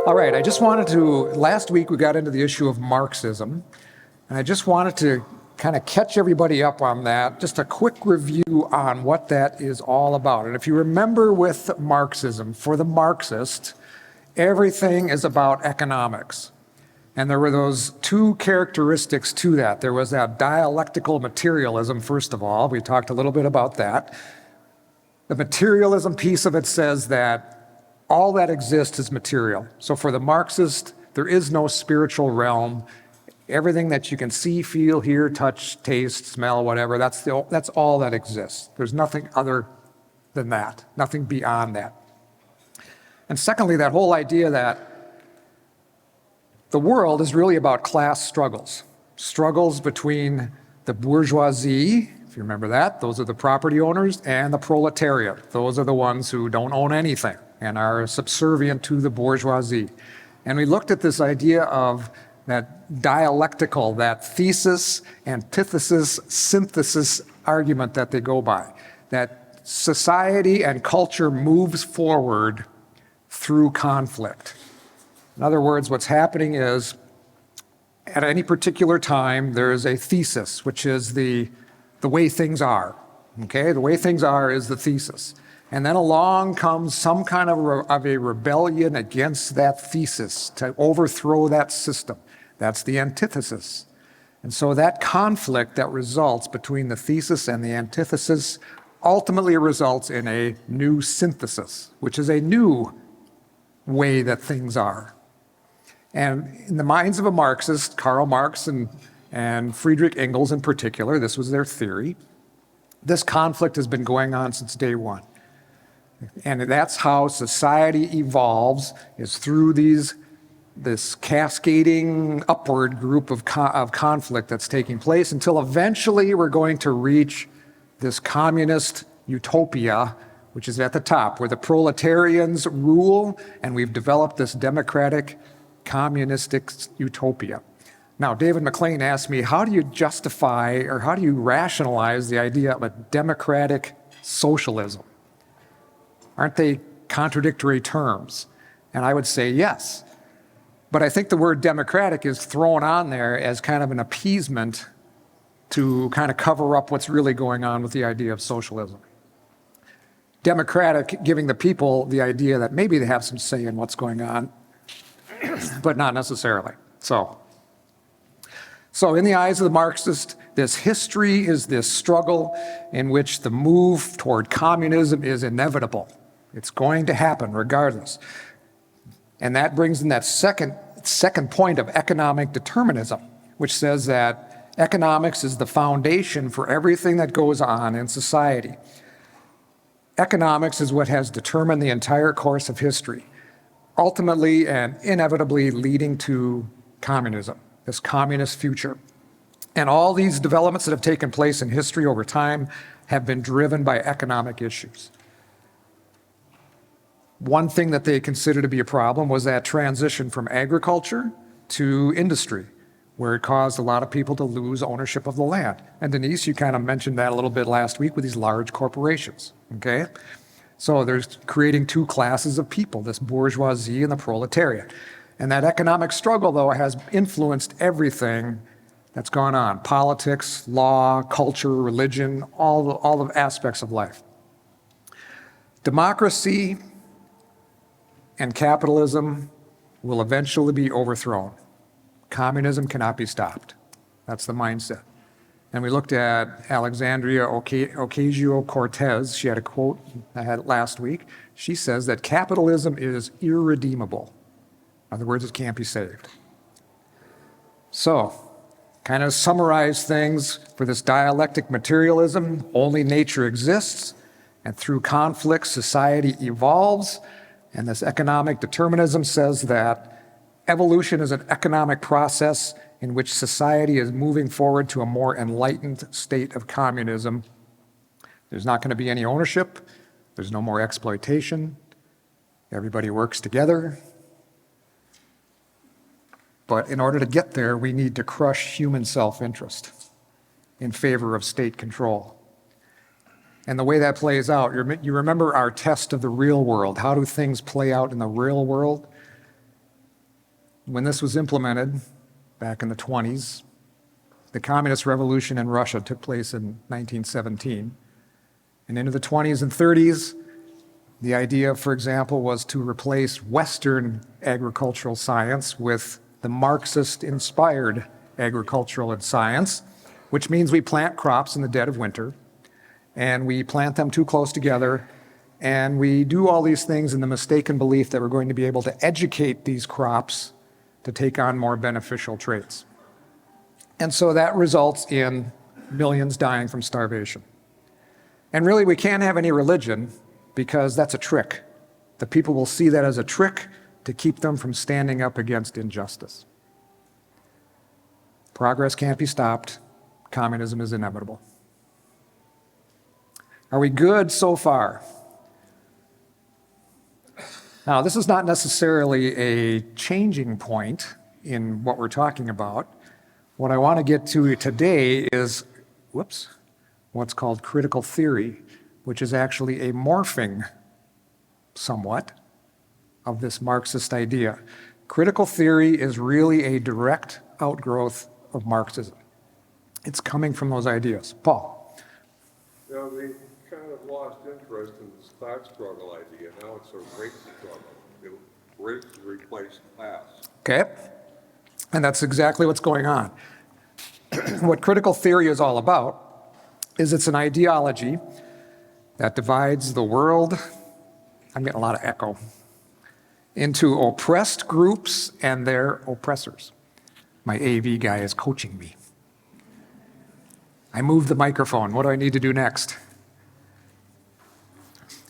All right, last week we got into the issue of Marxism, and I just wanted to kind of catch everybody up on that, just a quick review on what that is all about. And if you remember with Marxism, for the Marxist, everything is about economics. And there were those two characteristics to that. There was that dialectical materialism, first of all. We talked a little bit about that. The materialism piece of it says that all that exists is material. So for the Marxist, there is no spiritual realm. Everything that you can see, feel, hear, touch, taste, smell, whatever, that's all that exists. There's nothing other than that, nothing beyond that. And secondly, that whole idea that the world is really about class struggles between the bourgeoisie, if you remember that, those are the property owners, and the proletariat. Those are the ones who don't own anything and are subservient to the bourgeoisie. And we looked at this idea of that dialectical, that thesis, antithesis, synthesis argument that they go by, that society and culture moves forward through conflict. In other words, what's happening is, at any particular time, there is a thesis, which is the way things are. Okay, the way things are is the thesis. And then along comes some kind of a rebellion against that thesis to overthrow that system. That's the antithesis. And so that conflict that results between the thesis and the antithesis ultimately results in a new synthesis, which is a new way that things are. And in the minds of a Marxist, Karl Marx and Friedrich Engels in particular, this was their theory, this conflict has been going on since day one. And that's how society evolves, is through this cascading upward group of conflict that's taking place until eventually we're going to reach this communist utopia, which is at the top, where the proletarians rule, and we've developed this democratic communistic utopia. Now, David McLean asked me, how do you justify or how do you rationalize the idea of a democratic socialism? Aren't they contradictory terms? And I would say yes. But I think the word democratic is thrown on there as kind of an appeasement to kind of cover up what's really going on with the idea of socialism. Democratic, giving the people the idea that maybe they have some say in what's going on, but not necessarily. So in the eyes of the Marxist, this history is this struggle in which the move toward communism is inevitable. It's going to happen regardless. And that brings in that second point of economic determinism, which says that economics is the foundation for everything that goes on in society. Economics is what has determined the entire course of history, ultimately and inevitably leading to communism, this communist future. And all these developments that have taken place in history over time have been driven by economic issues. One thing that they consider to be a problem was that transition from agriculture to industry, where it caused a lot of people to lose ownership of the land. And Denise, you kind of mentioned that a little bit last week with these large corporations, okay? So there's creating two classes of people, this bourgeoisie and the proletariat. And that economic struggle, though, has influenced everything that's gone on: politics, law, culture, religion, all the aspects of life. Democracy and capitalism will eventually be overthrown. Communism cannot be stopped. That's the mindset. And we looked at Alexandria Ocasio-Cortez. She had a quote I had last week. She says that capitalism is irredeemable. In other words, it can't be saved. So, kind of summarize things for this dialectic materialism: only nature exists, and through conflict, society evolves. And this economic determinism says that evolution is an economic process in which society is moving forward to a more enlightened state of communism. There's not going to be any ownership. There's no more exploitation. Everybody works together. But in order to get there, we need to crush human self-interest in favor of state control. And the way that plays out, you remember our test of the real world. How do things play out in the real world? when this was implemented back in the 20s, the communist revolution in Russia took place in 1917. And into the 20s and 30s, the idea, for example, was to replace Western agricultural science with the Marxist-inspired agricultural science, which means we plant crops in the dead of winter, and we plant them too close together, and we do all these things in the mistaken belief that we're going to be able to educate these crops to take on more beneficial traits. And so that results in millions dying from starvation. And really, we can't have any religion because that's a trick. The people will see that as a trick to keep them from standing up against injustice. Progress can't be stopped. Communism is inevitable. Are we good so far? Now, this is not necessarily a changing point in what we're talking about. What I want to get to today is, what's called critical theory, which is actually a morphing, somewhat, of this Marxist idea. Critical theory is really a direct outgrowth of Marxism. It's coming from those ideas. Paul? They kind of lost interest in this class struggle idea. Now it's a race struggle. Race replaced class. Okay. And that's exactly what's going on. What critical theory is all about is it's an ideology that divides the world, I'm getting a lot of echo, into oppressed groups and their oppressors. My AV guy is coaching me. I moved the microphone. What do I need to do next?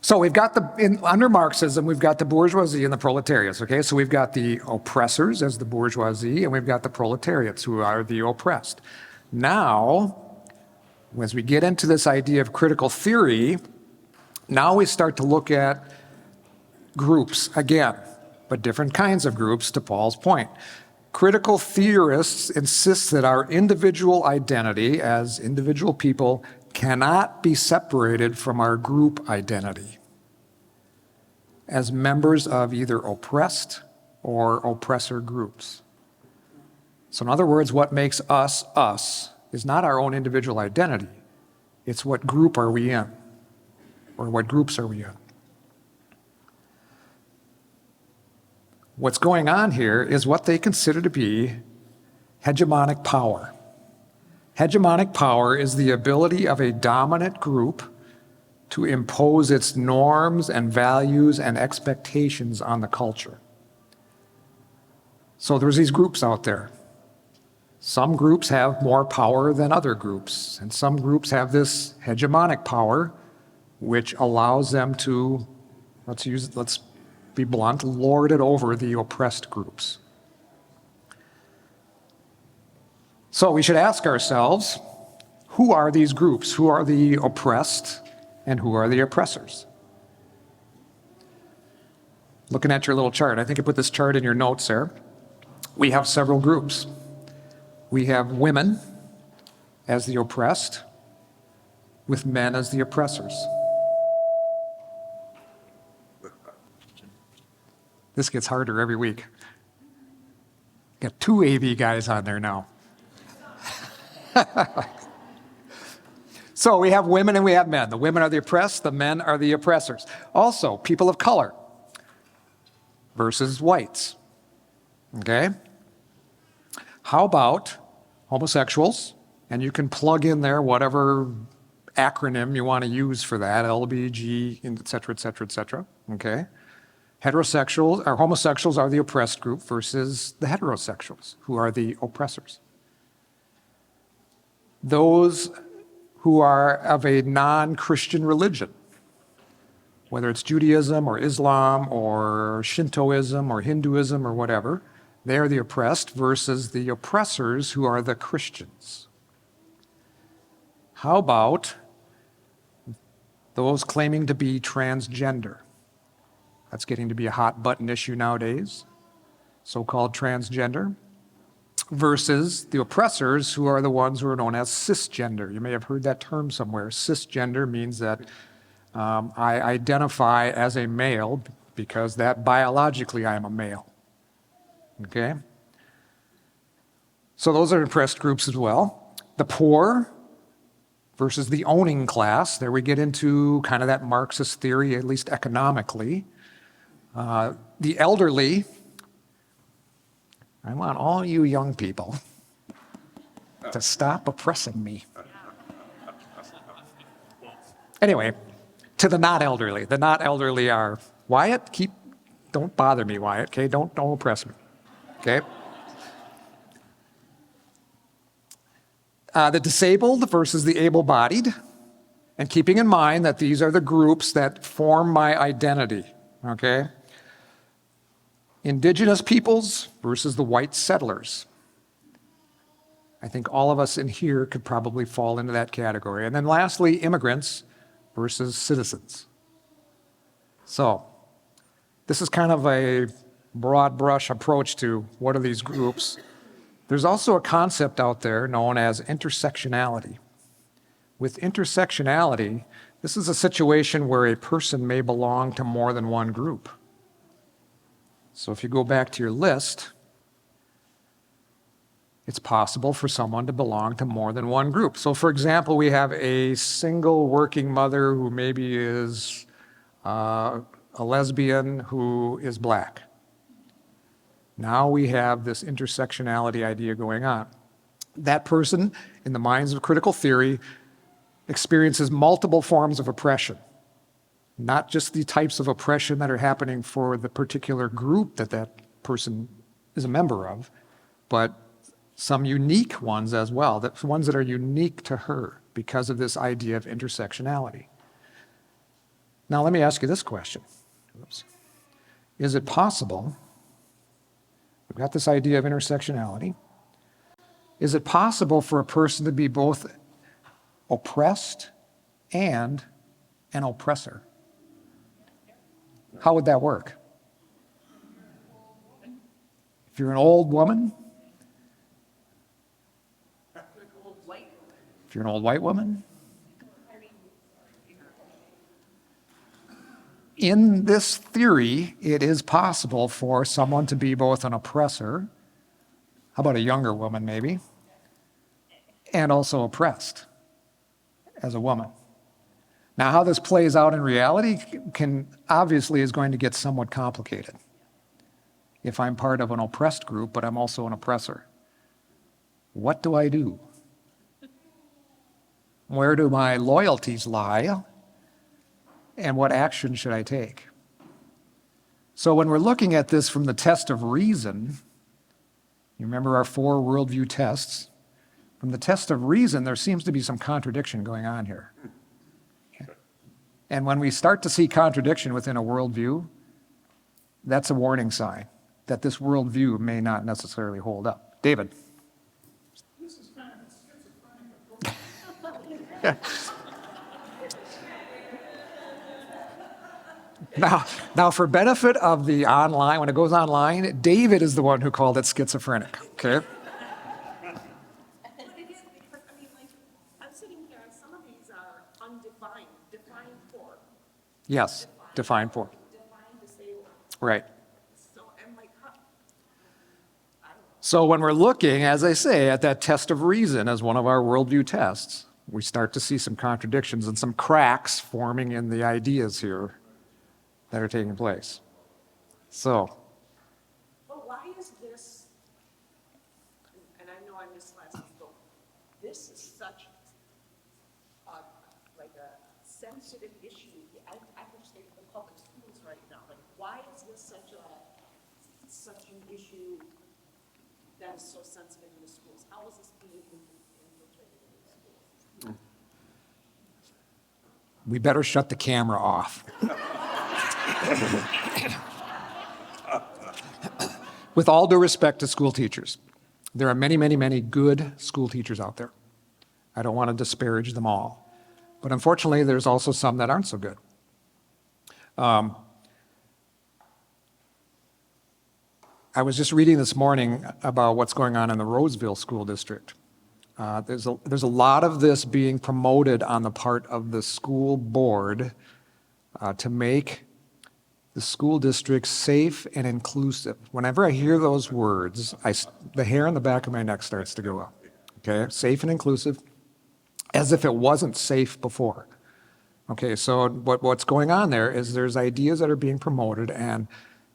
So we've got under Marxism, we've got the bourgeoisie and the proletariats, okay? So we've got the oppressors as the bourgeoisie, and we've got the proletariats who are the oppressed. Now, as we get into this idea of critical theory, now we start to look at groups again, but different kinds of groups, to Paul's point. Critical theorists insist that our individual identity as individual people cannot be separated from our group identity as members of either oppressed or oppressor groups. So in other words, what makes us us is not our own individual identity. It's what group are we in, or what groups are we in. What's going on here is what they consider to be hegemonic power. Hegemonic power is the ability of a dominant group to impose its norms and values and expectations on the culture. So there's these groups out there. Some groups have more power than other groups, and some groups have this hegemonic power, which allows them to, let's be blunt, lord it over the oppressed groups. So we should ask ourselves, who are these groups? Who are the oppressed and who are the oppressors? Looking at your little chart, I think I put this chart in your notes there. We have several groups. We have women as the oppressed, with men as the oppressors. This gets harder every week. Got 2 AV guys on there now. So we have women and we have men. The women are the oppressed, the men are the oppressors. Also, people of color versus whites. Okay? How about homosexuals? And you can plug in there whatever acronym you want to use for that, LBG, et cetera, et cetera, et cetera. Okay? Heterosexuals or homosexuals are the oppressed group versus the heterosexuals, who are the oppressors. Those who are of a non-Christian religion, whether it's Judaism or Islam or Shintoism or Hinduism or whatever, they are the oppressed versus the oppressors who are the Christians. How about those claiming to be transgender? That's getting to be a hot button issue nowadays, so-called transgender, versus the oppressors who are the ones who are known as cisgender. You may have heard that term somewhere. Cisgender means that I identify as a male because that biologically I am a male. okay? So those are oppressed groups as well. The poor versus the owning class. There we get into kind of that Marxist theory, at least economically. The elderly. I want all you young people to stop oppressing me. Anyway, to the not elderly. The not elderly are, Wyatt, don't bother me, Wyatt, okay? Don't oppress me, okay? The disabled versus the able-bodied, and keeping in mind that these are the groups that form my identity, okay? Indigenous peoples versus the white settlers. I think all of us in here could probably fall into that category. And then lastly, immigrants versus citizens. So this is kind of a broad brush approach to what are these groups. There's also a concept out there known as intersectionality. With intersectionality, this is a situation where a person may belong to more than one group. So if you go back to your list, it's possible for someone to belong to more than one group. So for example, we have a single working mother who maybe is a lesbian who is black. Now we have this intersectionality idea going on. That person, in the minds of critical theory, experiences multiple forms of oppression. Not just the types of oppression that are happening for the particular group that that person is a member of, but some unique ones as well, ones that are unique to her because of this idea of intersectionality. Now let me ask you this question. Oops. Is it possible, we've got this idea of intersectionality, is it possible for a person to be both oppressed and an oppressor? How would that work? If you're an old woman, if you're an old white woman, in this theory, it is possible for someone to be both an oppressor, how about a younger woman maybe, and also oppressed as a woman. Now, how this plays out in reality obviously is going to get somewhat complicated. If I'm part of an oppressed group, but I'm also an oppressor, what do I do? Where do my loyalties lie? And what action should I take? So when we're looking at this from the test of reason, you remember our 4 worldview tests, from the test of reason, there seems to be some contradiction going on here. And when we start to see contradiction within a worldview, that's a warning sign that this worldview may not necessarily hold up. David. This is kind of a schizophrenic approach. Now, for benefit of the online, when it goes online, David is the one who called it schizophrenic, okay? I'm sitting here and some of these are undefined, defined for. Yes, defined for. Defined disabled. Right. So I'm like, I don't know. So when we're looking, as I say, at that test of reason as one of our worldview tests, we start to see some contradictions and some cracks forming in the ideas here that are taking place. So, But why is this, and I know I missed last week, but this is such like a sensitive issue. I understand the public schools right now. Like, why is this such an issue that is so sensitive in the schools? How is this being infiltrated in the schools? we better shut the camera off. With all due respect to school teachers, there are many, many, many good school teachers out there. I don't want to disparage them all. But unfortunately, there's also some that aren't so good. I was just reading this morning about what's going on in the Roseville School District. There's a lot of this being promoted on the part of the school board to make the school district safe and inclusive. Whenever I hear those words, the hair on the back of my neck starts to go up. Okay, safe and inclusive, as if it wasn't safe before. Okay, so what's going on there is there's ideas that are being promoted and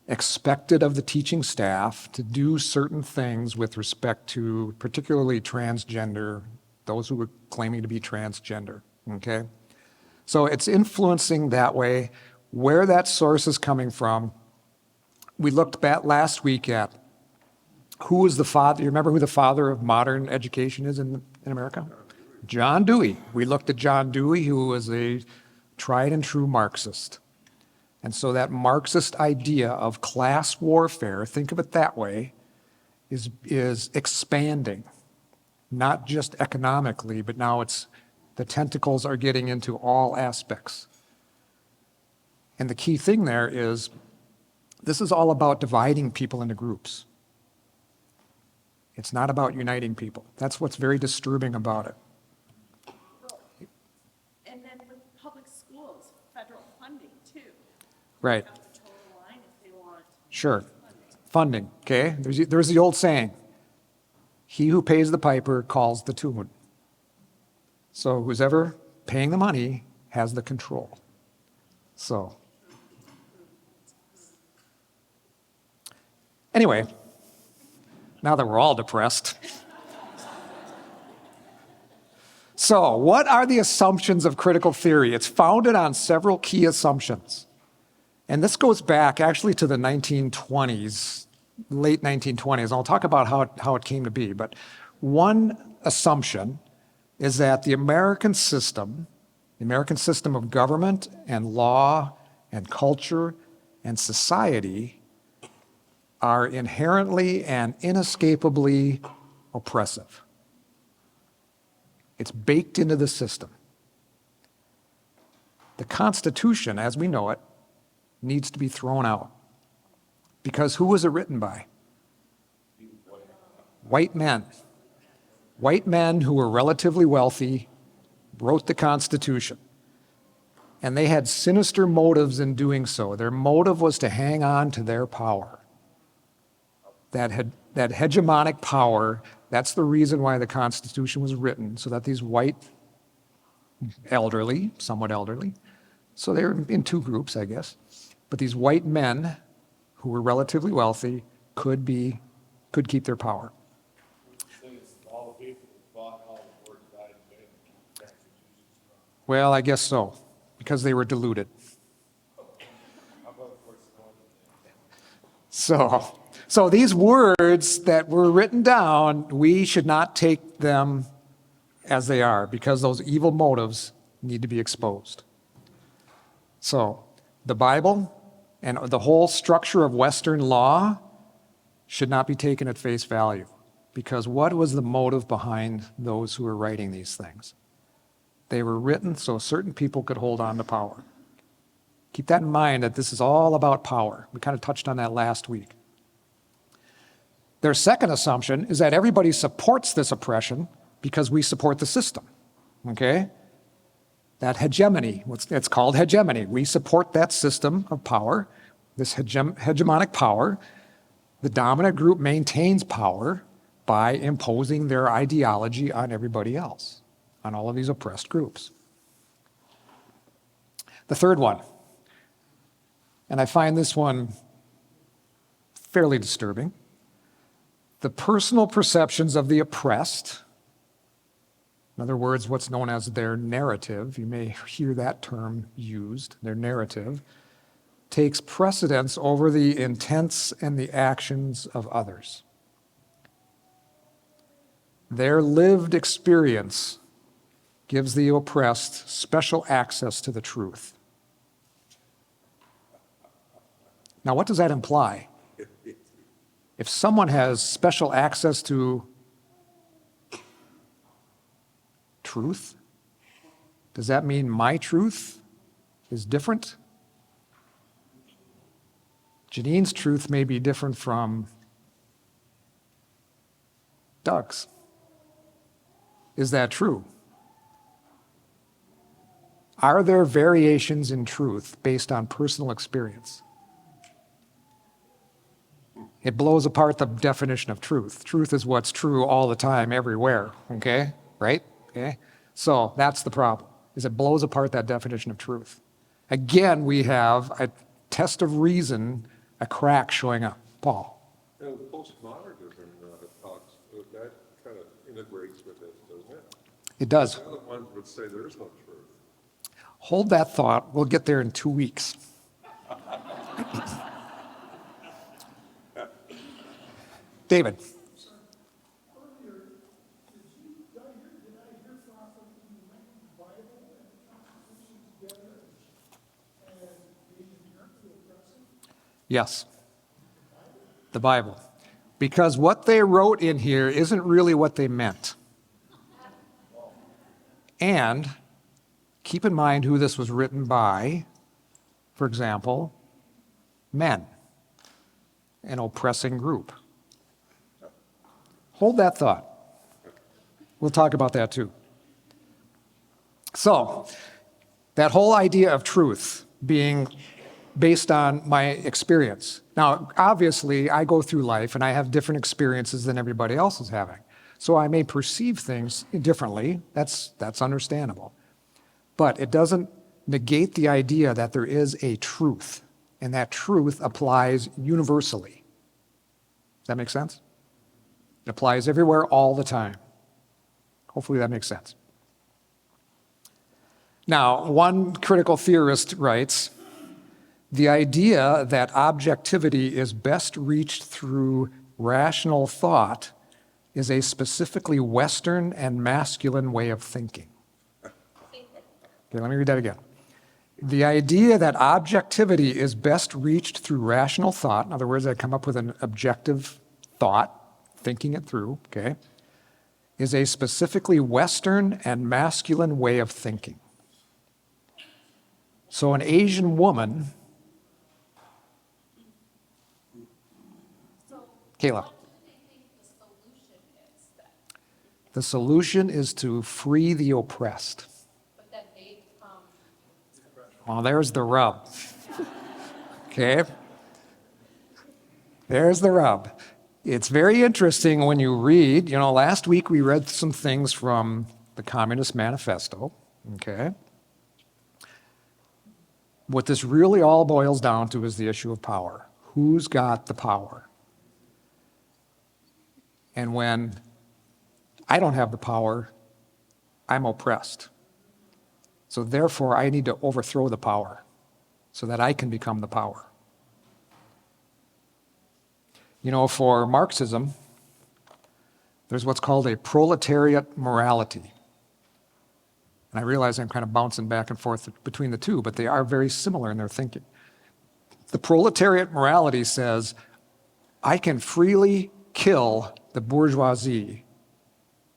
expected of the teaching staff to do certain things with respect to particularly transgender, those who are claiming to be transgender, okay? So it's influencing that way. Where that source is coming from, we looked back last week at who was the father. You remember who the father of modern education is in America? John Dewey. We looked at John Dewey, who was a tried and true Marxist. And so that Marxist idea of class warfare, think of it that way, is expanding, not just economically, but now the tentacles are getting into all aspects. And the key thing there is, this is all about dividing people into groups. It's not about uniting people. That's what's very disturbing about it. And then with public schools, federal funding too. Right. Out the total line if they want Sure. Funding, okay? There's the old saying, he who pays the piper calls the tune. So who's ever paying the money has the control. So, anyway, now that we're all depressed. So, what are the assumptions of critical theory? It's founded on several key assumptions. And this goes back actually to the 1920s, late 1920s. And I'll talk about how it came to be. But one assumption is that the American system of government and law and culture and society are inherently and inescapably oppressive. It's baked into the system. The Constitution, as we know it, needs to be thrown out. Because who was it written by? White men. White men who were relatively wealthy wrote the Constitution. And they had sinister motives in doing so. Their motive was to hang on to their power. That hegemonic power, that's the reason why the Constitution was written, so that these white, elderly, somewhat elderly, so they were in two groups, I guess, but these white men who were relatively wealthy could keep their power. Well, I guess so, because they were deluded. So these words that were written down, we should not take them as they are, because those evil motives need to be exposed. So the Bible and the whole structure of Western law should not be taken at face value, because what was the motive behind those who were writing these things? They were written so certain people could hold on to power. Keep that in mind, that this is all about power. We kind of touched on that last week. Their second assumption is that everybody supports this oppression because we support the system, okay? That hegemony, it's called hegemony. We support that system of power, this hegemonic power. The dominant group maintains power by imposing their ideology on everybody else, on all of these oppressed groups. The third one, and I find this one fairly disturbing, the personal perceptions of the oppressed, in other words, what's known as their narrative, you may hear that term used, their narrative, takes precedence over the intents and the actions of others. Their lived experience gives the oppressed special access to the truth. Now, what does that imply? If someone has special access to truth, does that mean my truth is different? Janine's truth may be different from Doug's. Is that true? Are there variations in truth based on personal experience? It blows apart the definition of truth. Truth is what's true all the time, everywhere, okay? Right? Okay? So that's the problem, is it blows apart that definition of truth. Again, we have a test of reason, a crack showing up. Paul? You know, postmodernism talks, that kind of integrates with it, doesn't it? It does. The other ones would say there is no truth. Hold that thought. We'll get there in 2 weeks. David? Yes, the Bible. Because what they wrote in here isn't really what they meant. And keep in mind who this was written by. For example, men, an oppressing group. Hold that thought. We'll talk about that too. So, that whole idea of truth being based on my experience. Now, obviously, I go through life and I have different experiences than everybody else is having. So I may perceive things differently. That's understandable. But it doesn't negate the idea that there is a truth, and that truth applies universally. Does that make sense? It applies everywhere all the time. Hopefully that makes sense. Now, one critical theorist writes, the idea that objectivity is best reached through rational thought is a specifically Western and masculine way of thinking. Okay, let me read that again. The idea that objectivity is best reached through rational thought, in other words, I come up with an objective thought, thinking it through, okay, is a specifically Western and masculine way of thinking. So an Asian woman, Kayla. The solution is to free the oppressed. But then they become. Well, there's the rub. Okay? There's the rub. It's very interesting when you read, last week we read some things from the Communist Manifesto, okay? What this really all boils down to is the issue of power. Who's got the power? And when I don't have the power, I'm oppressed. So therefore, I need to overthrow the power so that I can become the power. For Marxism, there's what's called a proletariat morality. And I realize I'm kind of bouncing back and forth between the two, but they are very similar in their thinking. The proletariat morality says, I can freely kill the bourgeoisie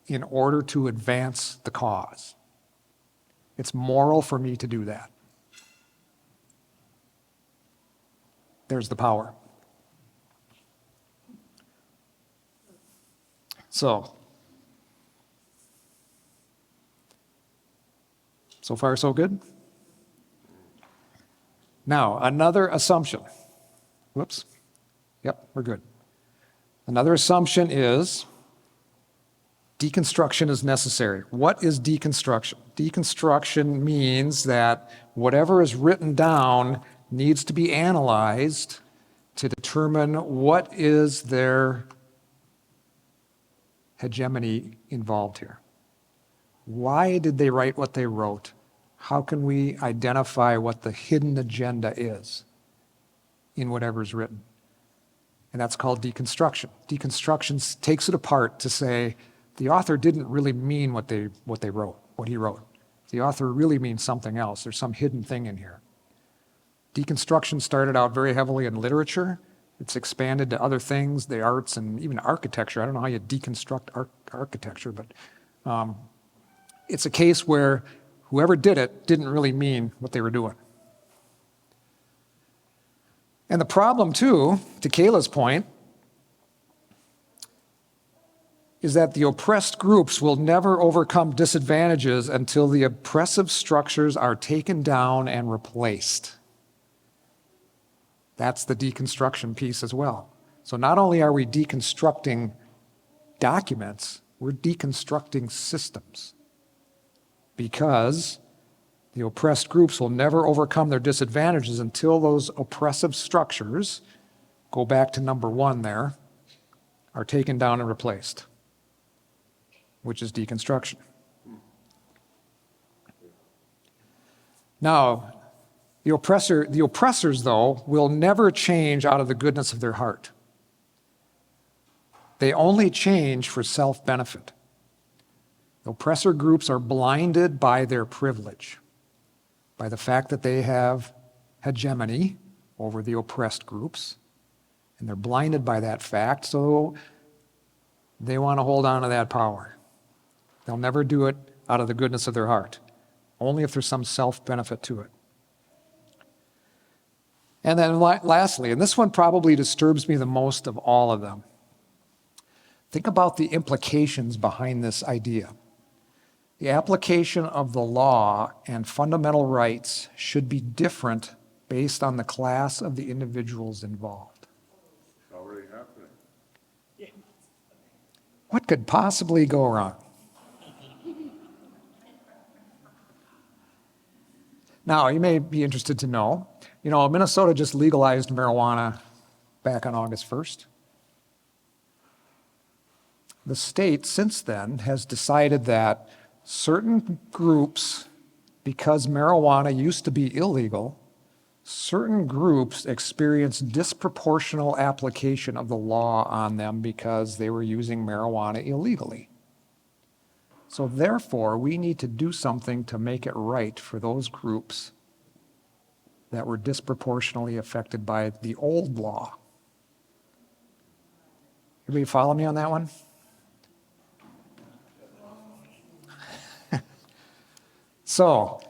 in order to advance the cause. It's moral for me to do that. There's the power. So far so good? Now, another assumption. Whoops. Yep, we're good. Another assumption is deconstruction is necessary. What is deconstruction? Deconstruction means that whatever is written down needs to be analyzed to determine what is their hegemony involved here. Why did they write what they wrote? How can we identify what the hidden agenda is in whatever is written? And that's called deconstruction. Deconstruction takes it apart to say the author didn't really mean what he wrote. The author really means something else. There's some hidden thing in here. Deconstruction started out very heavily in literature. It's expanded to other things, the arts, and even architecture. I don't know how you deconstruct architecture, but it's a case where whoever did it didn't really mean what they were doing. And the problem, too, to Kayla's point, is that the oppressed groups will never overcome disadvantages until the oppressive structures are taken down and replaced. That's the deconstruction piece as well. So not only are we deconstructing documents, we're deconstructing systems, because the oppressed groups will never overcome their disadvantages until those oppressive structures, go back to number one there, are taken down and replaced, which is deconstruction. Now, the oppressors, though, will never change out of the goodness of their heart. They only change for self-benefit. The oppressor groups are blinded by their privilege, by the fact that they have hegemony over the oppressed groups, and they're blinded by that fact, so they want to hold on to that power. They'll never do it out of the goodness of their heart, only if there's some self-benefit to it. And then lastly, and this one probably disturbs me the most of all of them, think about the implications behind this idea. The application of the law and fundamental rights should be different based on the class of the individuals involved. It's already happening. What could possibly go wrong? Now, you may be interested to know, Minnesota just legalized marijuana back on August 1st. The state since then has decided that certain groups, because marijuana used to be illegal, certain groups experience disproportional application of the law on them because they were using marijuana illegally. So therefore, we need to do something to make it right for those groups that were disproportionately affected by the old law. Everybody follow me on that one? So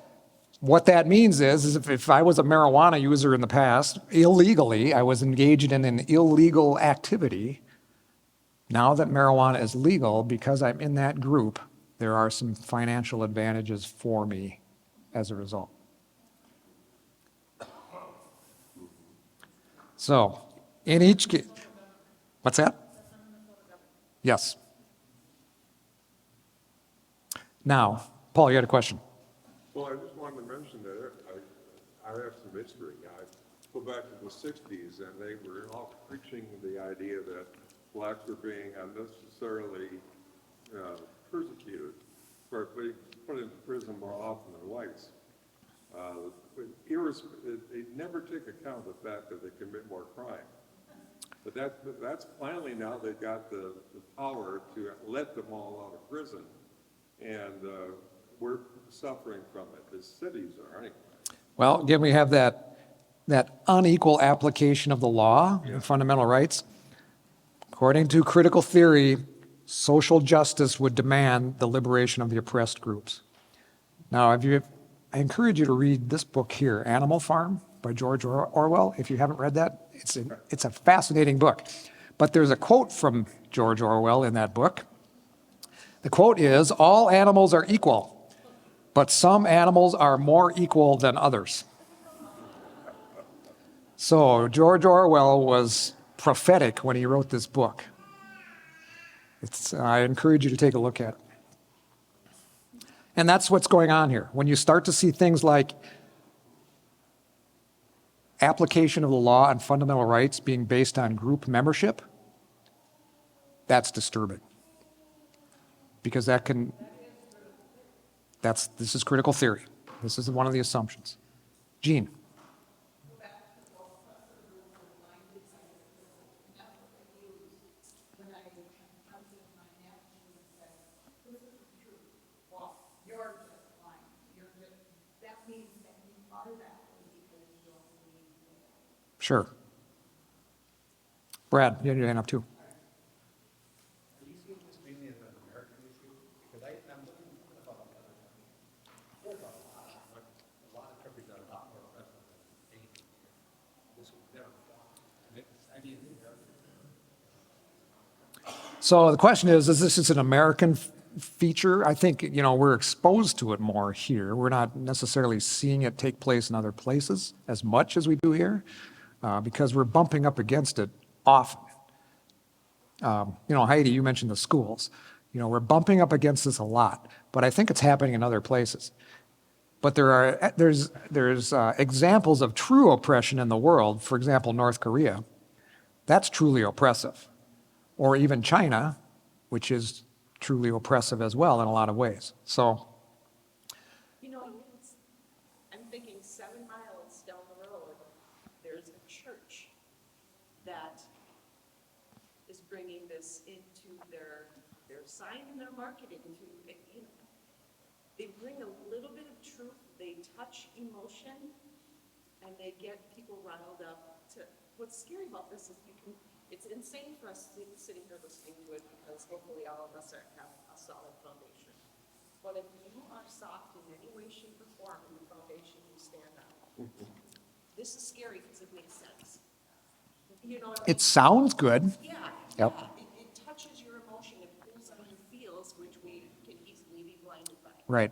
what that means is if I was a marijuana user in the past, illegally, I was engaged in an illegal activity, now that marijuana is legal, because I'm in that group, there are some financial advantages for me as a result. So, in each case, what's that? Yes. Now, Paul, you had a question. Well, I just wanted to mention that I have some history. I go back to the 60s, and they were all preaching the idea that blacks were being unnecessarily persecuted, or being put into prison more often than whites. They never take account of the fact that they commit more crime. But that's finally now they've got the power to let them all out of prison, and we're suffering from it. The cities are, anyway. Well, again, we have that unequal application of the law and fundamental rights. According to critical theory, social justice would demand the liberation of the oppressed groups. Now, I encourage you to read this book here, Animal Farm by George Orwell. If you haven't read that, it's a fascinating book. But there's a quote from George Orwell in that book. The quote is, "All animals are equal, but some animals are more equal than others." So George Orwell was prophetic when he wrote this book. I encourage you to take a look at it. And that's what's going on here. When you start to see things like application of the law and fundamental rights being based on group membership, that's disturbing. Because this is critical theory. This is one of the assumptions. Gene. Sure. Brad, you had your hand up too. Do you see this mainly as an American issue? Because I'm looking about other countries. There's a lot of countries that are a lot more oppressive than Asia. This would never So the question is this an American feature? I think, we're exposed to it more here. We're not necessarily seeing it take place in other places as much as we do here, because we're bumping up against it often. Heidi, you mentioned the schools. We're bumping up against this a lot, but I think it's happening in other places. But there's examples of true oppression in the world. For example, North Korea. That's truly oppressive. Or even China, which is truly oppressive as well in a lot of ways. So, I'm thinking 7 miles down the road, there's a church that is bringing this into their sign and their marketing they bring a little bit of truth, they touch emotion, and they get people riled up what's scary about this is it's insane for us sitting here listening to it because hopefully all of us have a solid foundation. But if you are soft in any way, shape, or form in the foundation you stand on, this is scary because it makes sense. it sounds good. Yeah. Yep. Yeah. It touches your emotion, it pulls on your feels, which we can easily be blinded by. Right.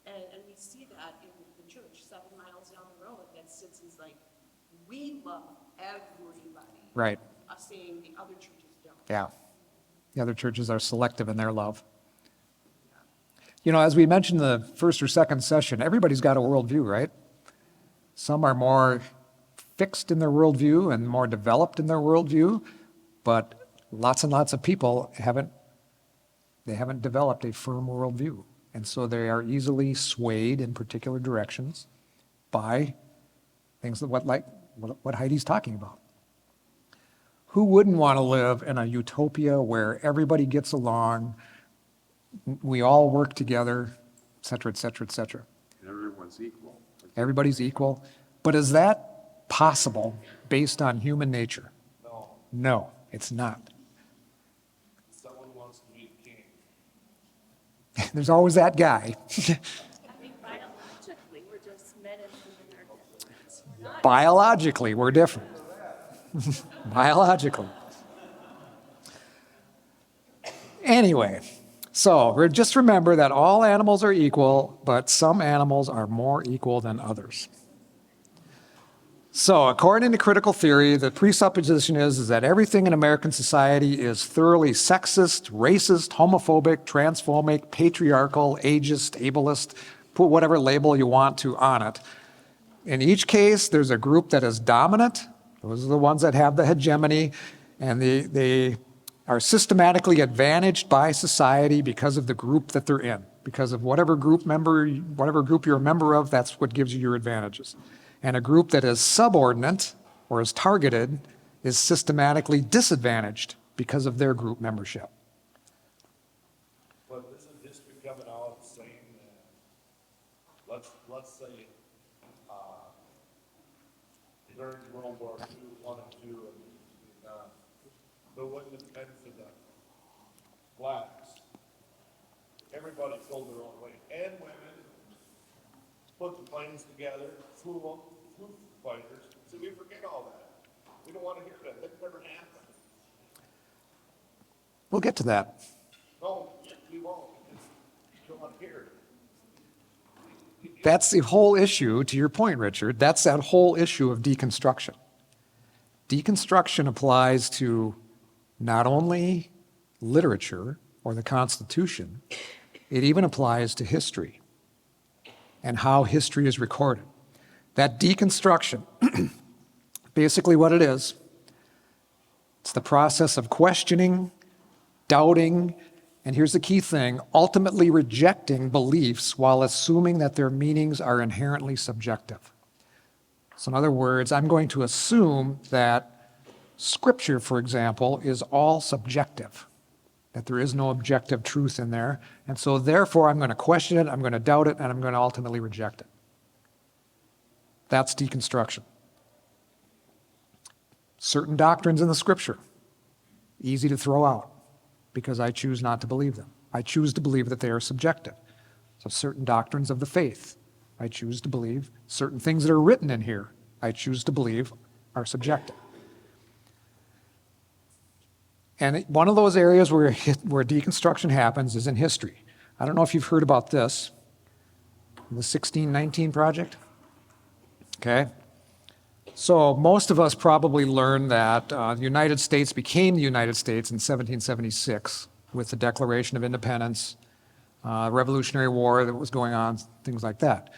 And we see that in the church 7 miles down the road that sits and is like, we love everybody. Right. Us saying the other churches don't. Yeah. The other churches are selective in their love. As we mentioned in the first or second session, everybody's got a worldview, right? Some are more fixed in their worldview and more developed in their worldview, but lots and lots of people haven't developed a firm worldview. And so they are easily swayed in particular directions by things like what Heidi's talking about. Who wouldn't want to live in a utopia where everybody gets along, we all work together, et cetera, et cetera, et cetera? And everyone's equal. Everybody's equal. But is that possible based on human nature? No, No, it's not. someone wants to be the king. There's always that guy. I think biologically, we're just men and women are different. We're not Biologically, we're different. Biologically. Anyway, so just remember that all animals are equal, but some animals are more equal than others. So according to critical theory, the presupposition is that everything in American society is thoroughly sexist, racist, homophobic, transphobic, patriarchal, ageist, ableist, put whatever label you want to on it. In each case, there's a group that is dominant. Those are the ones that have the hegemony, and they are systematically advantaged by society because of the group that they're in. Because of whatever group you're a member of, that's what gives you your advantages. And a group that is subordinate or is targeted is systematically disadvantaged because of their group membership. But isn't history coming out saying that, let's say, during World War II, I and II, and there wouldn't have been for the blacks. Everybody pulled their own weight, and women put the planes together, flew fighters. So we forget all that. We don't want to hear that. That never happened. We'll get to that. No, we won't. We don't want to hear it. That's the whole issue, to your point, Richard. That's that whole issue of deconstruction. Deconstruction applies to not only literature or the Constitution, it even applies to history and how history is recorded. That deconstruction, basically what it is, it's the process of questioning, doubting, and here's the key thing, ultimately rejecting beliefs while assuming that their meanings are inherently subjective. So in other words, I'm going to assume that Scripture, for example, is all subjective, that there is no objective truth in there, and so therefore I'm going to question it, I'm going to doubt it, and I'm going to ultimately reject it. That's deconstruction. Certain doctrines in the Scripture, easy to throw out because I choose not to believe them. I choose to believe that they are subjective. So certain doctrines of the faith, I choose to believe. Certain things that are written in here, I choose to believe are subjective. And one of those areas where deconstruction happens is in history. I don't know if you've heard about this, the 1619 Project. Okay? So most of us probably learned that the United States became the United States in 1776 with the Declaration of Independence, Revolutionary War that was going on, things like that.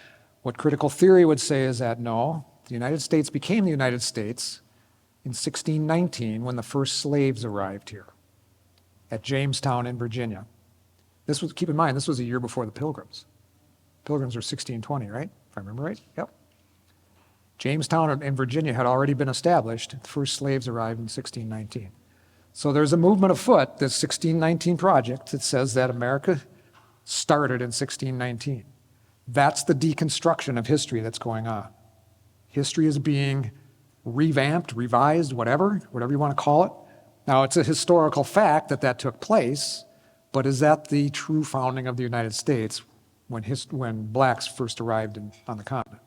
What critical theory would say is that no, the United States became the United States in 1619 when the first slaves arrived here at Jamestown in Virginia. This was, keep in mind, this was a year before the Pilgrims. Pilgrims were 1620, right? If I remember right? Yep. Jamestown in Virginia had already been established. The first slaves arrived in 1619. So there's a movement afoot, this 1619 project, that says that America started in 1619. That's the deconstruction of history that's going on. History is being revamped, revised, whatever you want to call it. Now, it's a historical fact that that took place, but is that the true founding of the United States when blacks first arrived on the continent?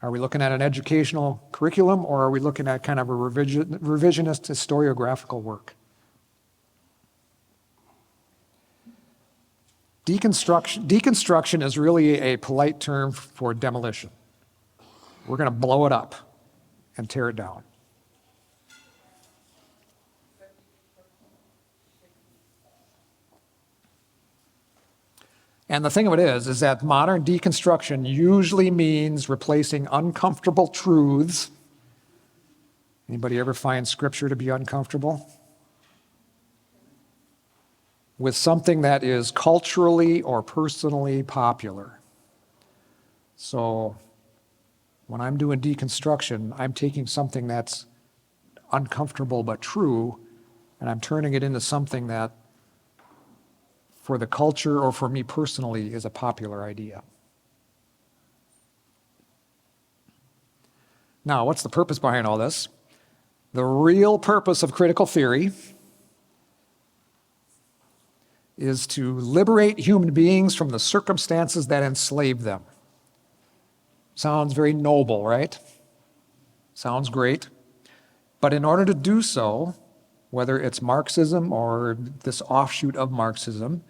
Are we looking at an educational curriculum, or are we looking at kind of a revisionist historiographical work? Deconstruction is really a polite term for demolition. We're going to blow it up and tear it down. And the thing of it is that modern deconstruction usually means replacing uncomfortable truths. Anybody ever find scripture to be uncomfortable? With something that is culturally or personally popular. So when I'm doing deconstruction, I'm taking something that's uncomfortable but true, and I'm turning it into something that for the culture or for me personally is a popular idea. Now, what's the purpose behind all this? The real purpose of critical theory is to liberate human beings from the circumstances that enslave them. Sounds very noble, right? Sounds great. But in order to do so, whether it's Marxism or this offshoot of Marxism,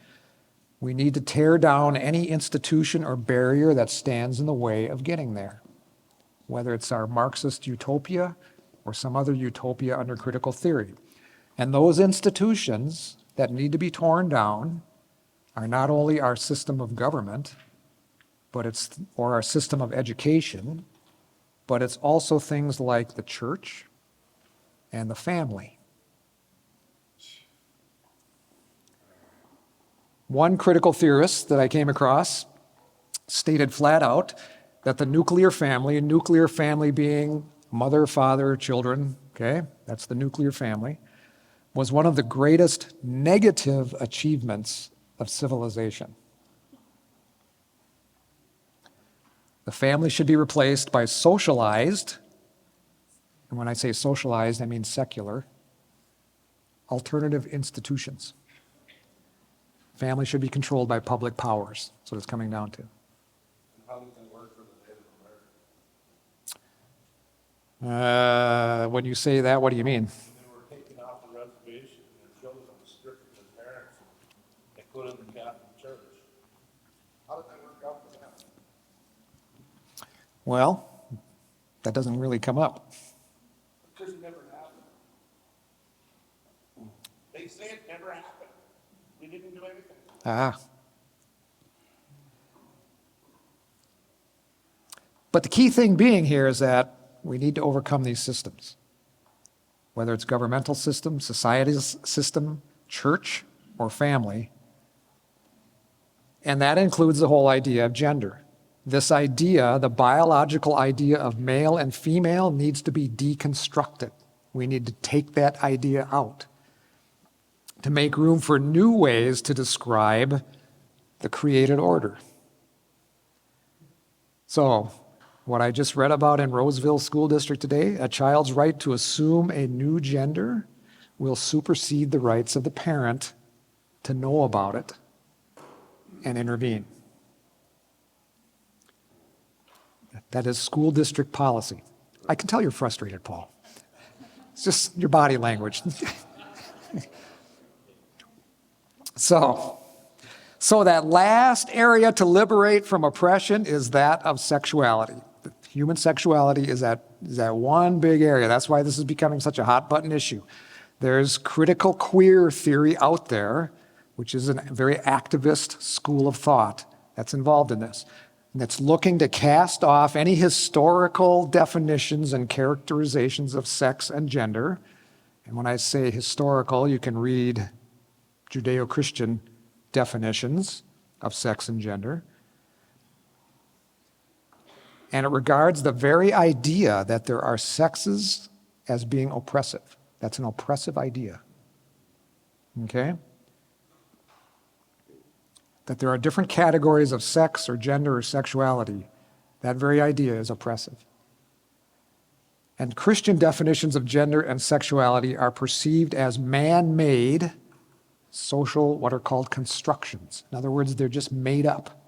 we need to tear down any institution or barrier that stands in the way of getting there. Whether it's our Marxist utopia or some other utopia under critical theory. And those institutions that need to be torn down are not only our system of government, or our system of education, but it's also things like the church and the family. One critical theorist that I came across stated flat out that the nuclear family being mother, father, children, okay, that's the nuclear family, was one of the greatest negative achievements of civilization. The family should be replaced by socialized, and when I say socialized, I mean secular, alternative institutions. Family should be controlled by public powers. That's what it's coming down to. And how does that work for the Native Americans? When you say that, what do you mean? They were taken off the reservation, and their children were stripped from their parents, and they put in the Catholic Church. How did that work out for them? Well, that doesn't really come up. Because it never happened. They say it never happened. We didn't do anything. But the key thing being here is that we need to overcome these systems. Whether it's governmental system, society's system, church, or family. And that includes the whole idea of gender. This idea, the biological idea of male and female, needs to be deconstructed. We need to take that idea out to make room for new ways to describe the created order. So, what I just read about in Roseville School District today, a child's right to assume a new gender will supersede the rights of the parent to know about it and intervene. That is school district policy. I can tell you're frustrated, Paul. It's just your body language. So that last area to liberate from oppression is that of sexuality. Human sexuality is that one big area. That's why this is becoming such a hot button issue. There's critical queer theory out there, which is a very activist school of thought that's involved in this. And that's looking to cast off any historical definitions and characterizations of sex and gender. And when I say historical, you can read Judeo-Christian definitions of sex and gender. And it regards the very idea that there are sexes as being oppressive. That's an oppressive idea. Okay? That there are different categories of sex or gender or sexuality. That very idea is oppressive. And Christian definitions of gender and sexuality are perceived as man-made social, what are called constructions. In other words, they're just made up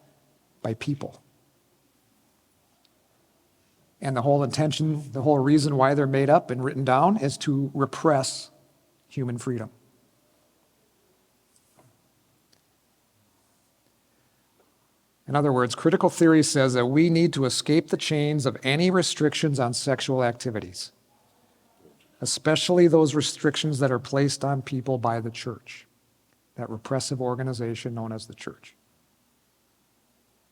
by people. And the whole intention, the whole reason why they're made up and written down is to repress human freedom. In other words, critical theory says that we need to escape the chains of any restrictions on sexual activities, especially those restrictions that are placed on people by the church, that repressive organization known as the church.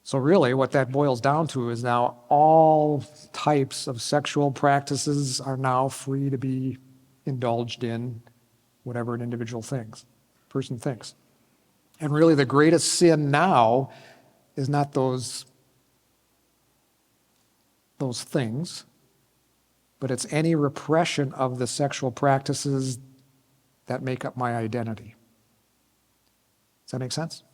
So really what that boils down to is now all types of sexual practices are now free to be indulged in, whatever an individual person thinks. And really the greatest sin now is not those things, but it's any repression of the sexual practices that make up my identity. Does that make sense?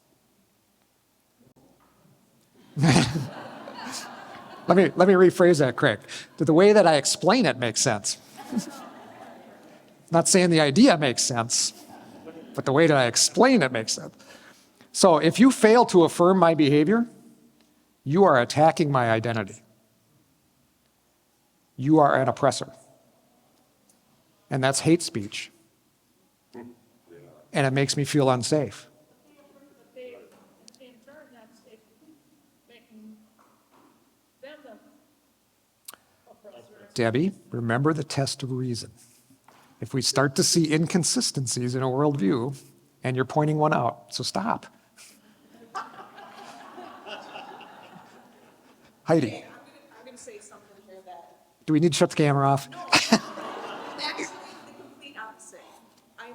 Let me rephrase that, Craig. The way that I explain it makes sense. Not saying the idea makes sense, but the way that I explain it makes sense. So if you fail to affirm my behavior, you are attacking my identity. You are an oppressor. And that's hate speech. And it makes me feel unsafe. In turn, that's making them the oppressors. Debbie, remember the test of reason. If we start to see inconsistencies in a worldview, and you're pointing one out, so stop. Heidi, I'm going to say something here that do we need to shut the camera off? actually the complete opposite. I'm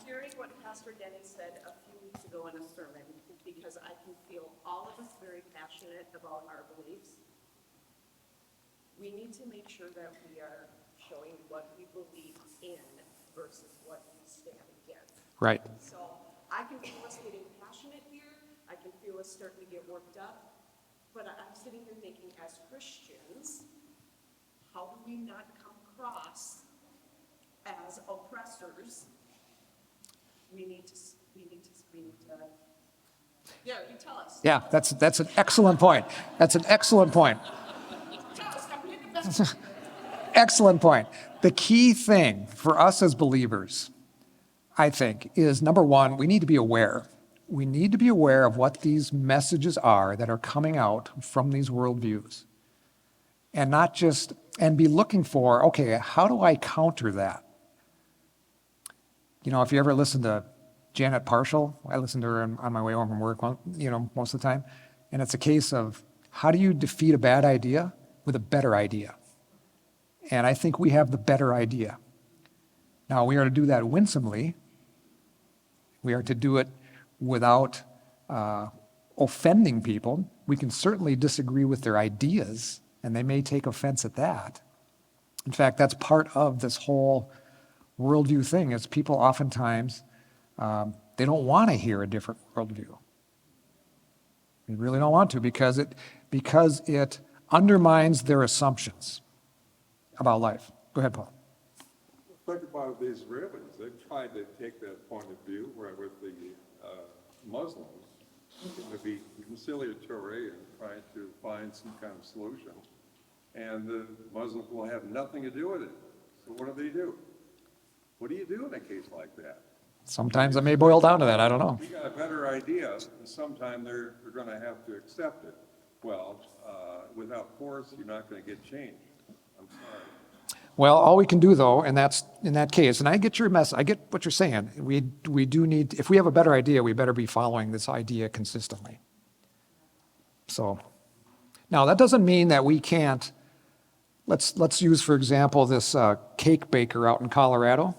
hearing what Pastor Denny said a few weeks ago in a sermon because I can feel all of us very passionate about our beliefs. We need to make sure that we are showing what we believe in versus what we stand against. Right. So I can feel us getting passionate here. I can feel us starting to get worked up. But I'm sitting here thinking, as Christians, how do we not come across as oppressors? We need to. Yeah, you tell us. Yeah, that's an excellent point. That's an excellent point. Tell us. I'm hitting the best. Excellent point. The key thing for us as believers, I think, is number one, we need to be aware. We need to be aware of what these messages are that are coming out from these worldviews. And not just, and be looking for, okay, how do I counter that? You know, if you ever listen to Janet Parshall, I listen to her on my way home from work, most of the time. And it's a case of, how do you defeat a bad idea with a better idea? And I think we have the better idea. Now, we are to do that winsomely. We are to do it without offending people. We can certainly disagree with their ideas, and they may take offense at that. In fact, that's part of this whole worldview thing, is people oftentimes, they don't want to hear a different worldview. They really don't want to because it undermines their assumptions about life. Go ahead, Paul. Think about the Israelis. They've tried to take that point of view where with the Muslims, to be conciliatory and trying to find some kind of solution. And the Muslims will have nothing to do with it. So what do? What do you do in a case like that? Sometimes it may boil down to that. I don't know. You got a better idea, and sometime they're going to have to accept it. Well, without force, you're not going to get change. I'm sorry. Well, all we can do though, and that's in that case, and I get your mess, I get what you're saying. We do need, if we have a better idea, we better be following this idea consistently. So, now that doesn't mean that we can't, let's use, for example, this cake baker out in Colorado,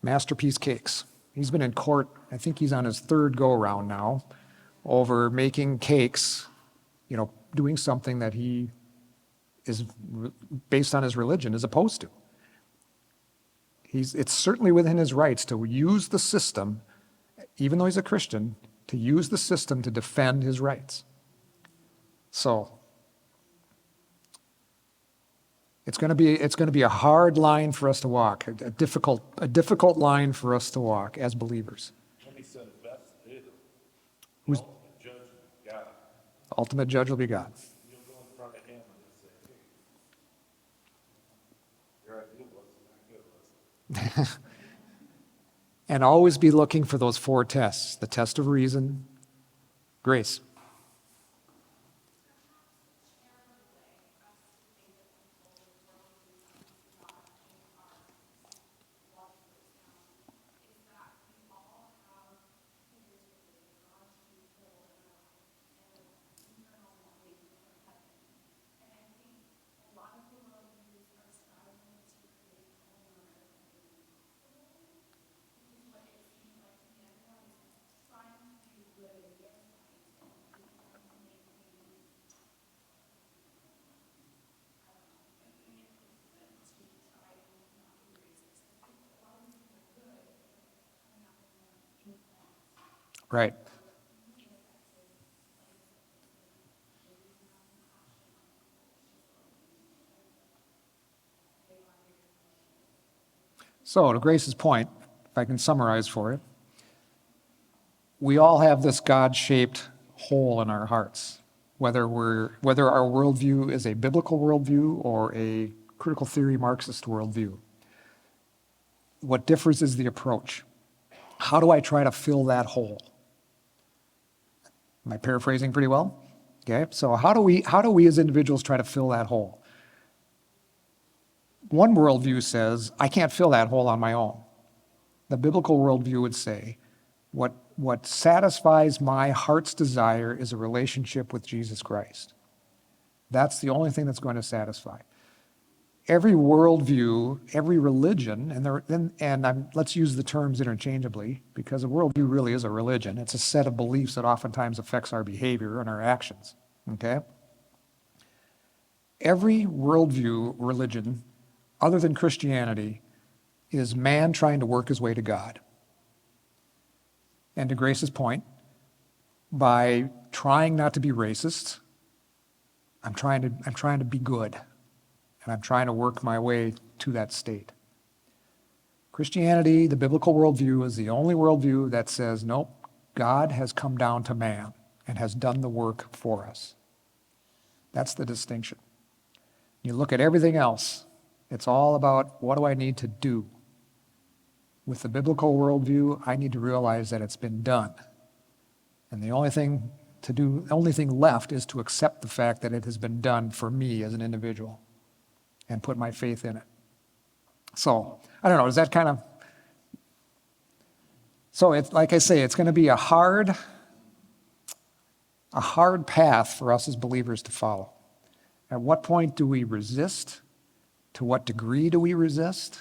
Masterpiece Cakes. He's been in court, I think he's on his third go-around now, over making cakes, doing something that he is, based on his religion, is opposed to. It's certainly within his rights to use the system, even though he's a Christian, to use the system to defend his rights. So, it's going to be a hard line for us to walk, a difficult line for us to walk as believers. When he said it best, the Who's- ultimate judge is God. Ultimate judge will be God. You'll go in front of him and just say, hey, your idea wasn't that good, was it? And always be looking for those 4 tests: the test of reason, grace. Right. So, to Grace's point, if I can summarize for it, we all have this God-shaped hole in our hearts, whether our worldview is a biblical worldview or a critical theory Marxist worldview. What differs is the approach. How do I try to fill that hole? Am I paraphrasing pretty well? Okay, so how do we as individuals try to fill that hole? One worldview says, I can't fill that hole on my own. The biblical worldview would say, what satisfies my heart's desire is a relationship with Jesus Christ. That's the only thing that's going to satisfy. Every worldview, every religion, let's use the terms interchangeably, because a worldview really is a religion. It's a set of beliefs that oftentimes affects our behavior and our actions, okay? Every worldview, religion, other than Christianity, is man trying to work his way to God. And to Grace's point, by trying not to be racist, I'm trying to be good. And I'm trying to work my way to that state. Christianity, the biblical worldview, is the only worldview that says, nope, God has come down to man and has done the work for us. That's the distinction. You look at everything else, it's all about what do I need to do. With the biblical worldview, I need to realize that it's been done. And the only thing left is to accept the fact that it has been done for me as an individual and put my faith in it. So, I don't know, is that kind of... So, it's like I say, it's going to be a hard path for us as believers to follow. At what point do we resist? To what degree do we resist?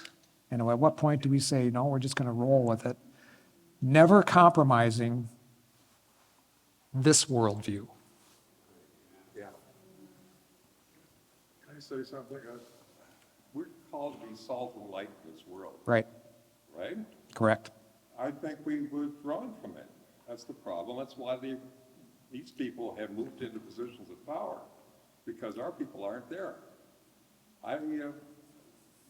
And at what point do we say, no, we're just going to roll with it? Never compromising this worldview. Yeah. Can I say something? We're called to be salt and light in this world, Right, right? correct. I think we withdrawn from it. That's the problem. That's why these people have moved into positions of power, because our people aren't there. I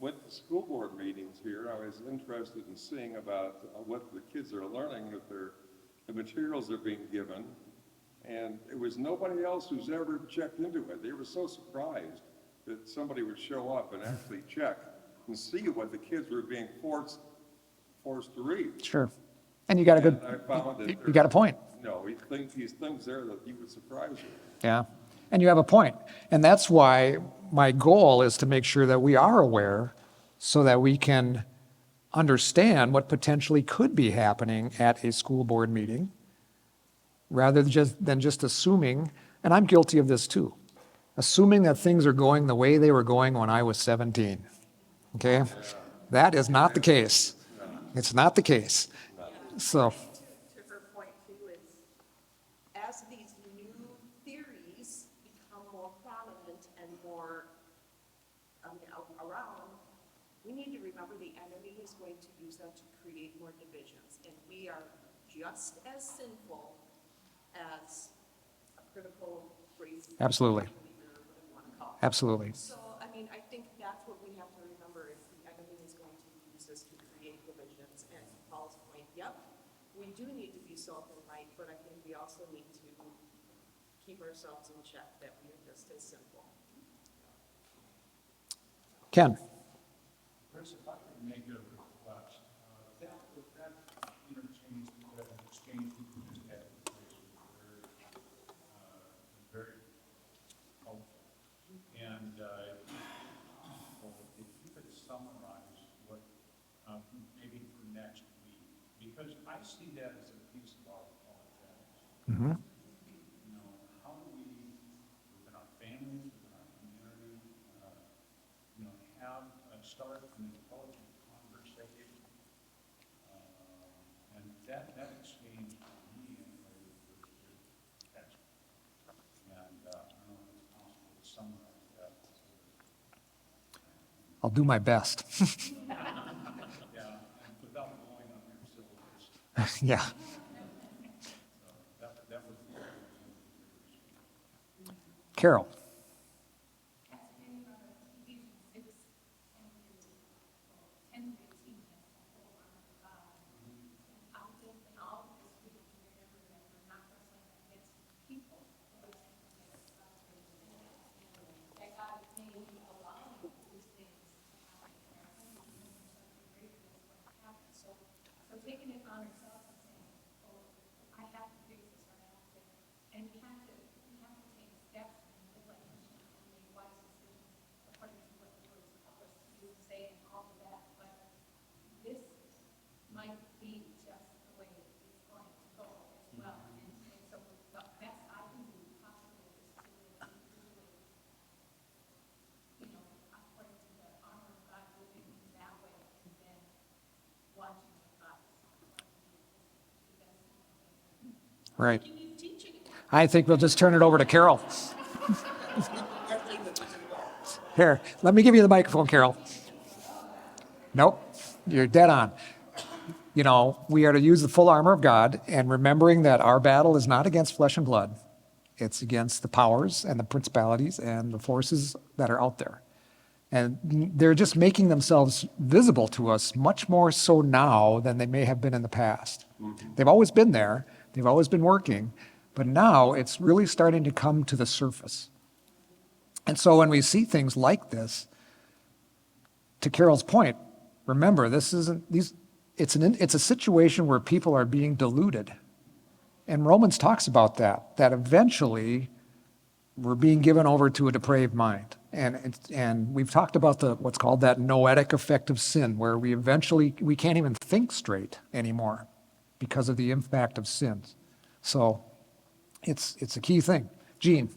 went to school board meetings here. I was interested in seeing about what the kids are learning, the materials they're being given, and it was nobody else who's ever checked into it. They were so surprised that somebody would show up and actually check and see what the kids were being forced to read. Sure. And you got a good, And I found that you got a point. No, he's things there that he would surprise you. Yeah. And you have a point. And that's why my goal is to make sure that we are aware so that we can understand what potentially could be happening at a school board meeting rather than just assuming, and I'm guilty of this too, assuming that things are going the way they were going when I was 17. Okay? That is not the case. It's not the case. So, To her point too, is as these new theories become more prominent and more, around, we need to remember the enemy is going to use them to create more divisions. And we are just as sinful as a critical race. absolutely. Leader, whatever you want to call it. Absolutely. So, I mean, I think that's what we have to remember is the enemy is going to use this to create divisions. And to Paul's point, yep, we do need to be salt and light, but I think we also need to keep ourselves in check that we are just as simple. Ken? Chris, if I could make a request, that interchange, that exchange we just had in place was very helpful. And if you could summarize what, maybe for next week, because I see that as a piece of our apologetics. Mm-hmm. You know, how do we, within our families, within our community, you know, start an intelligent conversation. And that exchange for me anyway was excellent. And I don't know if it's possible to summarize that. I'll do my best. Yeah, and without going on your syllabus. Yeah. That was Carol? So taking it on ourselves and saying, oh, I have to fix this or I have to, and we have to take steps and live like Christians and make wise decisions according to what the Lord has called us to do and say and all of that. But this might be just the way it's going to go as well. And so the best I can do possible is to live individually, you know, according to the honor of God, living in that way, and then watching what God is going to do. Right. I think we'll just turn it over to Carol. Here, let me give you the microphone, Carol. Nope, you're dead on. You know, we are to use the full armor of God, and remembering that our battle is not against flesh and blood. It's against the powers and the principalities and the forces that are out there. And they're just making themselves visible to us much more so now than they may have been in the past. They've always been there. They've always been working. But now it's really starting to come to the surface. And so when we see things like this, to Carol's point, remember, this isn't it's a situation where people are being deluded. And Romans talks about that eventually we're being given over to a depraved mind. And we've talked about what's called that noetic effect of sin, where we can't even think straight anymore because of the impact of sins. So it's a key thing. Gene.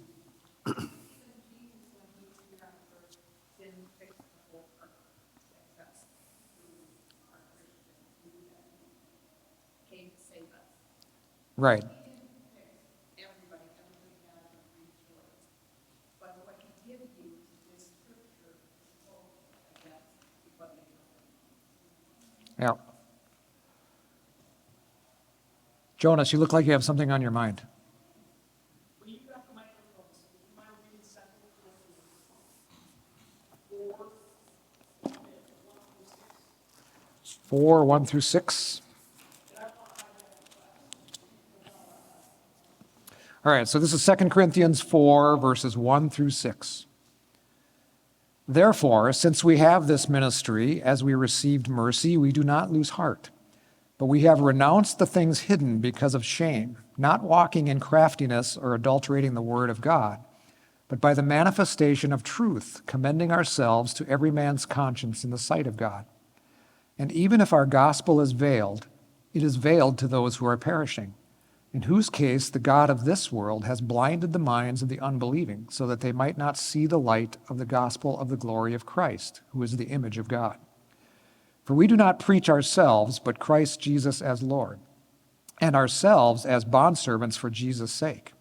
Right. Everybody has a free choice. But what he did use is scripture to hold against what they do. Yeah. Jonas, you look like you have something on your mind. Well, you got the microphone, so would you mind reading 2 Corinthians 4, 1 through 6? 4, 1 through 6. All right, so this is 2 Corinthians 4, verses 1 through 6. Therefore, since we have this ministry, as we received mercy, we do not lose heart. But we have renounced the things hidden because of shame, not walking in craftiness or adulterating the word of God, but by the manifestation of truth, commending ourselves to every man's conscience in the sight of God. And even if our gospel is veiled, it is veiled to those who are perishing, in whose case the God of this world has blinded the minds of the unbelieving, so that they might not see the light of the gospel of the glory of Christ, who is the image of God. For we do not preach ourselves, but Christ Jesus as Lord, and ourselves as bondservants for Jesus' sake.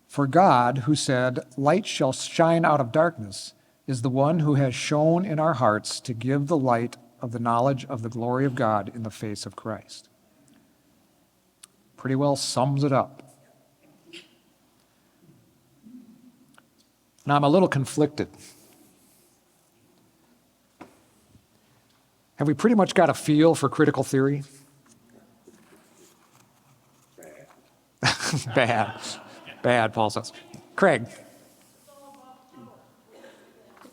For God, who said, "Light shall shine out of darkness," is the one who has shone in our hearts to give the light of the knowledge of the glory of God in the face of Christ. Pretty well sums it up. Now I'm a little conflicted. Have we pretty much got a feel for critical theory? Bad. Bad, Paul says. Craig.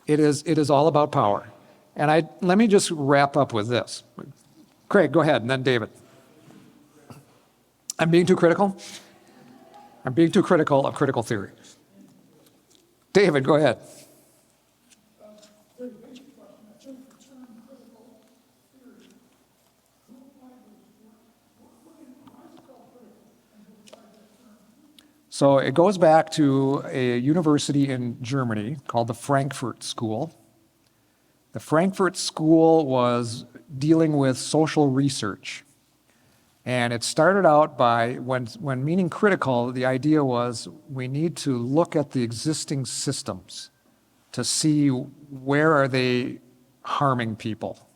It is all about power. And let me just wrap up with this. Craig, go ahead, and then David. I'm being too critical? I'm being too critical of critical theory. David, go ahead. So it goes back to a university in Germany called the Frankfurt School. The Frankfurt School was dealing with social research. And it started out by, when meaning critical, the idea was we need to look at the existing systems to see where are they harming people.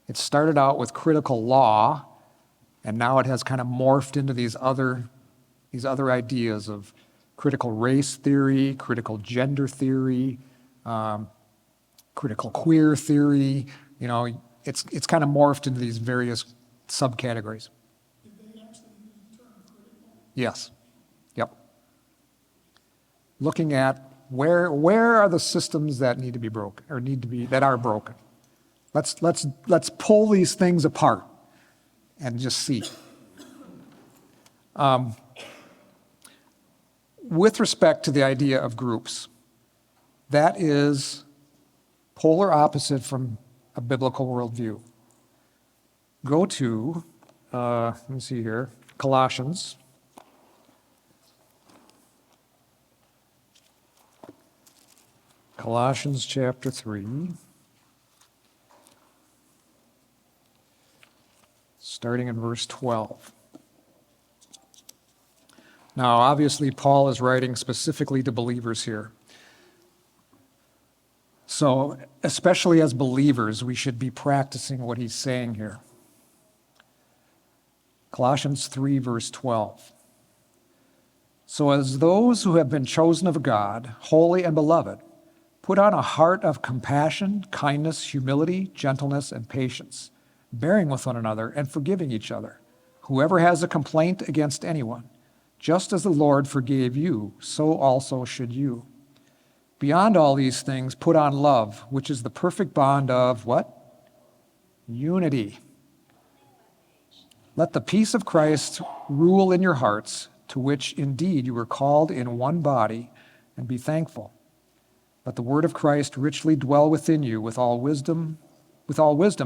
It started out with critical law, and now it has kind of morphed into these other ideas of critical race theory, critical gender theory, critical queer theory. You know, it's kind of morphed into these various subcategories. Did they actually use the term critical? Yes. Yep. Looking at where are the systems that need to be broken or that are broken. Let's pull these things apart and just see. With respect to the idea of groups, that is polar opposite from a biblical worldview. Go to, let me see here, Colossians. Colossians chapter 3, starting in verse 12. Now, obviously, Paul is writing specifically to believers here. So, especially as believers, we should be practicing what he's saying here. Colossians 3, verse 12. So, as those who have been chosen of God, holy and beloved, put on a heart of compassion, kindness, humility, gentleness, and patience, bearing with one another and forgiving each other. Whoever has a complaint against anyone, just as the Lord forgave you, so also should you. Beyond all these things, put on love, which is the perfect bond of what? Unity. Let the peace of Christ rule in your hearts, to which indeed you were called in one body, and be thankful. Let the word of Christ richly dwell within you with all wisdom,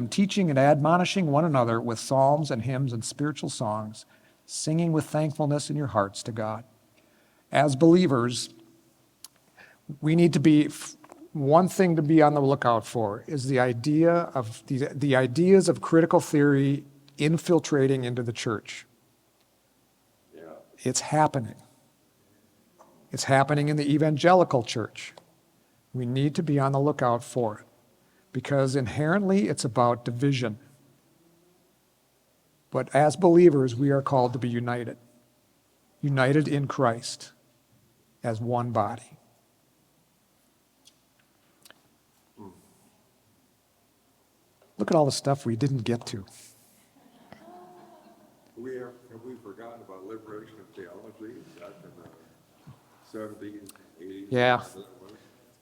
teaching and admonishing one another with psalms and hymns and spiritual songs, singing with thankfulness in your hearts to God. As believers, we need to be, one thing to be on the lookout for is the ideas of critical theory infiltrating into the church. Yeah. It's happening. It's happening in the evangelical church. We need to be on the lookout for it because inherently it's about division. But as believers, we are called to be united in Christ as one body. Look at all the stuff we didn't get to. Have we forgotten about liberation of theology back in the 70s, 80s? Yeah.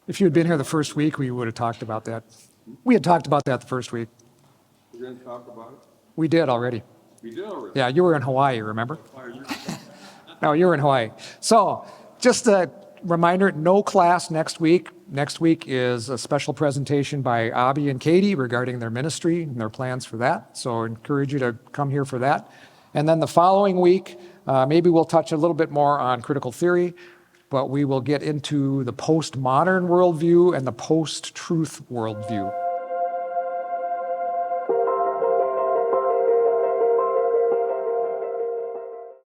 If you had been here the first week, we would have talked about that. We had talked about that the first week. We didn't talk about it? We did already. We do already. Yeah, you were in Hawaii, remember? 5 years ago. No, you were in Hawaii. So just a reminder, no class next week. Next week is a special presentation by Abby and Katie regarding their ministry and their plans for that. So I encourage you to come here for that. And then the following week, maybe we'll touch a little bit more on critical theory, but we will get into the postmodern worldview and the post-truth worldview.